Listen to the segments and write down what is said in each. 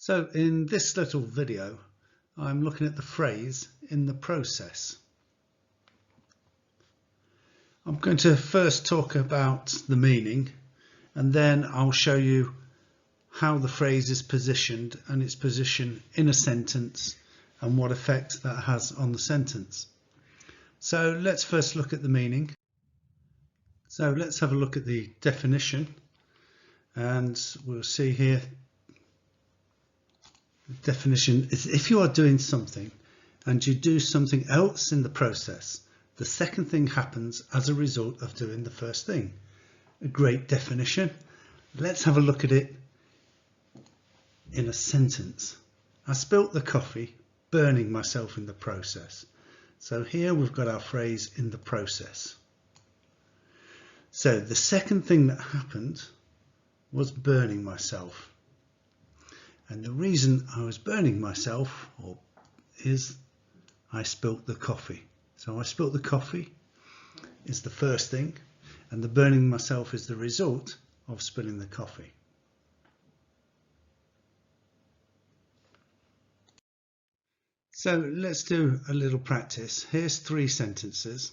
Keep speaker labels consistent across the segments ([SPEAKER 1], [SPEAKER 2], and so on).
[SPEAKER 1] So in this little video, I'm looking at the phrase "in the process." I'm going to first talk about the meaning, and then I'll show you how the phrase is positioned and its position in a sentence and what effect that has on the sentence. So let's first look at the meaning. So let's have a look at the definition, and we'll see here. The definition is: if you are doing something and you do something else in the process, the second thing happens as a result of doing the first thing. A great definition. Let's have a look at it in a sentence. I spilt the coffee, burning myself in the process. So here we've got our phrase "in the process." So the second thing that happened was burning myself. And the reason I was burning myself is I spilt the coffee. So I spilt the coffee is the first thing, and the burning myself is the result of spilling the coffee. So let's do a little practice. Here's 3 sentences,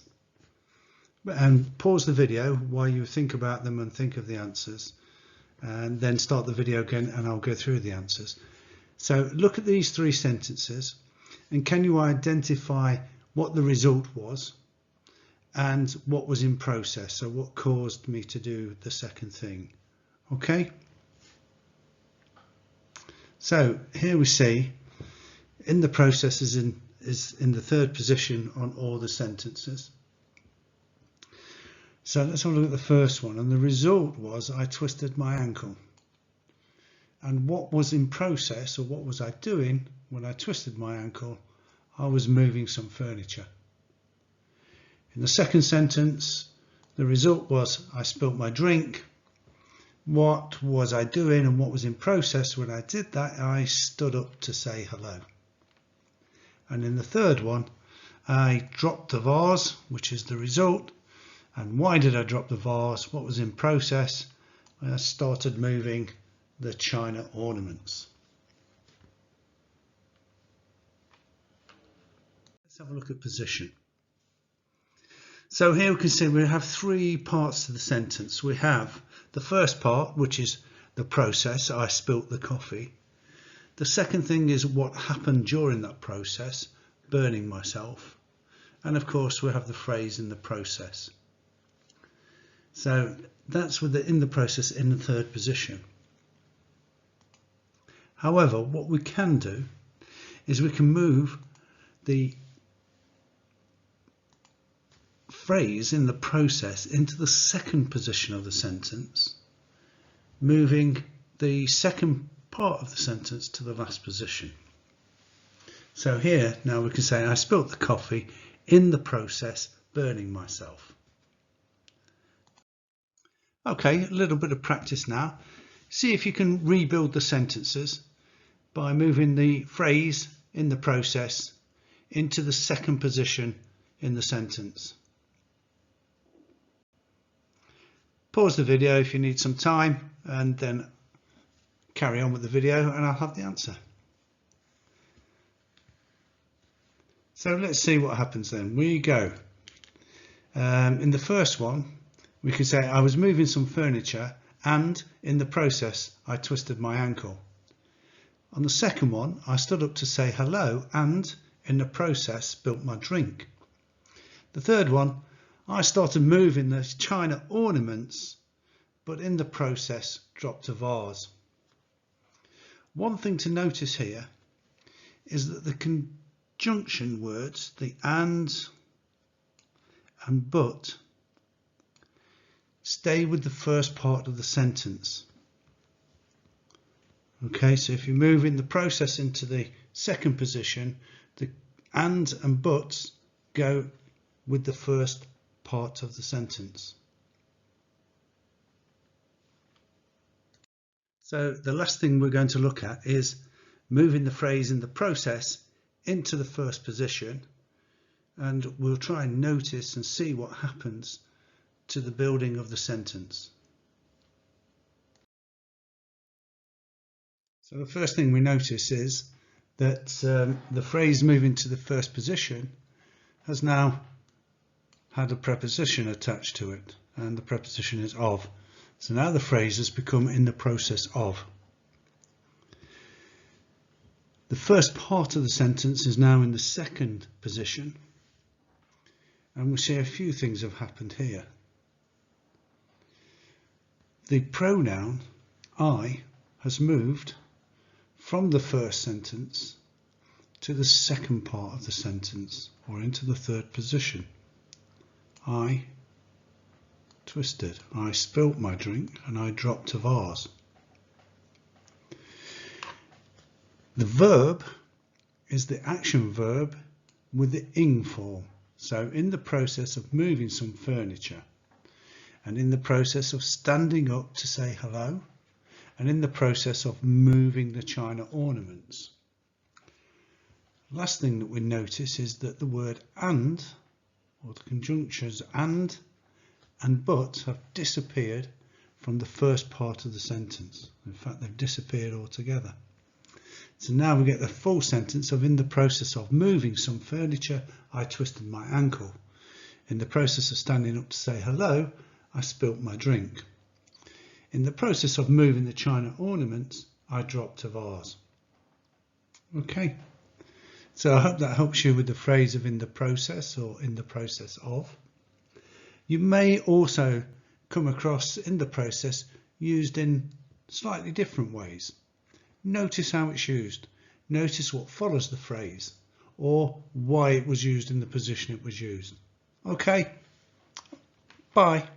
[SPEAKER 1] and pause the video while you think about them and think of the answers, and then start the video again and I'll go through the answers. So look at these 3 sentences, and can you identify what the result was and what was in process, so what caused me to do the second thing. Okay, so here we see "in the process" is in the third position on all the sentences. So let's have a look at the first one, and the result was I twisted my ankle. And what was in process, or what was I doing when I twisted my ankle? I was moving some furniture. In the second sentence, the result was I spilt my drink. What was I doing and what was in process when I did that? I stood up to say hello. And in the third one, I dropped the vase, which is the result. And why did I drop the vase? What was in process? I started moving the china ornaments. Let's have a look at position. So here we can see we have 3 parts to the sentence. We have the first part, which is the process. I spilt the coffee. The second thing is what happened during that process, burning myself. And of course we have the phrase "in the process." So that's with the "in the process" in the third position. However, what we can do is we can move the phrase "in the process" into the second position of the sentence, moving the second part of the sentence to the last position. So here now we can say I spilt the coffee in the process burning myself. Okay, a little bit of practice now. See if you can rebuild the sentences by moving the phrase "in the process" into the second position in the sentence. Pause the video if you need some time, and then carry on with the video and I'll have the answer. So let's see what happens then. We go. In the first one, we can say I was moving some furniture and in the process I twisted my ankle. On the second one, I stood up to say hello and in the process spilt my drink. The third one, I started moving the china ornaments, but in the process dropped a vase. One thing to notice here is that the conjunction words, the and but, stay with the first part of the sentence. Okay, so if you move "in the process" into the second position, the and buts go with the first part of the sentence. So the last thing we're going to look at is moving the phrase "in the process" into the first position, and we'll try and notice and see what happens to the building of the sentence. So the first thing we notice is that the phrase moving to the first position has now had a preposition attached to it, and the preposition is of. So now the phrase has become in the process of. The first part of the sentence is now in the second position, and we see a few things have happened here. The pronoun I has moved from the first sentence to the second part of the sentence, or into the third position. I twisted, I spilt my drink, and I dropped a vase. The verb is the action verb with the ing form. So in the process of moving some furniture, and in the process of standing up to say hello, and in the process of moving the china ornaments. Last thing that we notice is that the word and, or the conjunctions and but, have disappeared from the first part of the sentence. In fact, they've disappeared altogether. So now we get the full sentence of in the process of moving some furniture, I twisted my ankle. In the process of standing up to say hello, I spilt my drink. In the process of moving the china ornaments, I dropped a vase. Okay, so I hope that helps you with the phrase of in the process or in the process of. You may also come across in the process used in slightly different ways. Notice how it's used. Notice what follows the phrase, or why it was used in the position it was used. Okay, bye.